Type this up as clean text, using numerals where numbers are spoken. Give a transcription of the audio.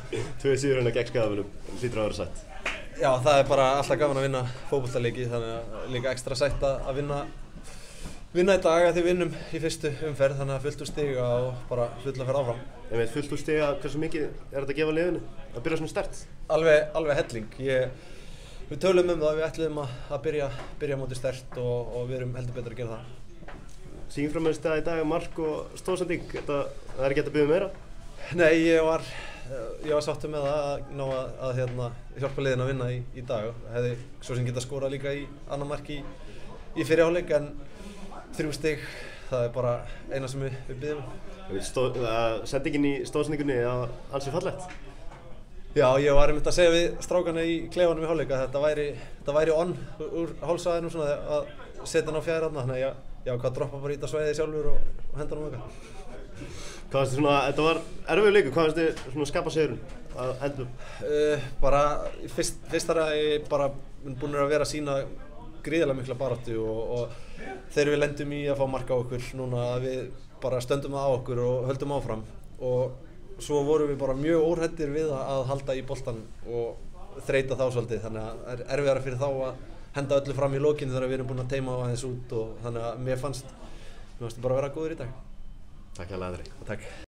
Tvö sigur hérna gegn Skagamönnum, hlýtur að vera sætt. Já, það er bara alltaf gaman að vinna fótboltaleiki, þannig að líka ekstra sætt að vinna í dag að því vinnum í fyrstu umferð, þannig að fullt úr stiga og bara full að ferð áfram. Ég veit, fullt úr stiga, hversu mikið er þetta að gefa liðinu að byrja svona sterkt? Alveg helling. Við tölum það, við ætluðum að byrja móti sterkt og við erum heldur betur að gera það. Sýnframmeðstæða í dag, mark og stóðsending, það er ekki hægt að biðja meira? Nei, ég var sáttur með það að ná að hjálpa liðinu að vinna í dag. Hefði svo sem geta skorað líka í annan mark í fyrri hálfleik, en 3 stig, það er bara eina sem við biðjum. Sendingin í stóðsendingunni er ansi fallegt. Já, ég var einmitt að segja við strákana í klefanum í hálfleik að þetta væri on úr hálfsvæðinu svona að setja hann á fjær þarna, þannig að ég ákvað að droppa bara í þetta svæði sjálfur og henda hann eitthvað. Hvað finnst þið svona, þetta var erfiður leikur, hvað finnst þið svona skapa sigurinn að endum? Bara fyrst þar að ég bara búin að vera að sýna gríðarlega mikla baráttu og þegar við lendum í að fá mark á okkur núna að við bara stöndum það á okkur og höldum áfram, og svo vorum við bara mjög óhræddir við að halda í boltan og þreyta þá svolítið, þannig að það er erfiðara fyrir þá að henda öllu fram í lokinu þegar við erum búin að teyma á aðeins út, og þannig að mér fannst bara að vera góður í dag. Takk hérlega, Andri. Takk.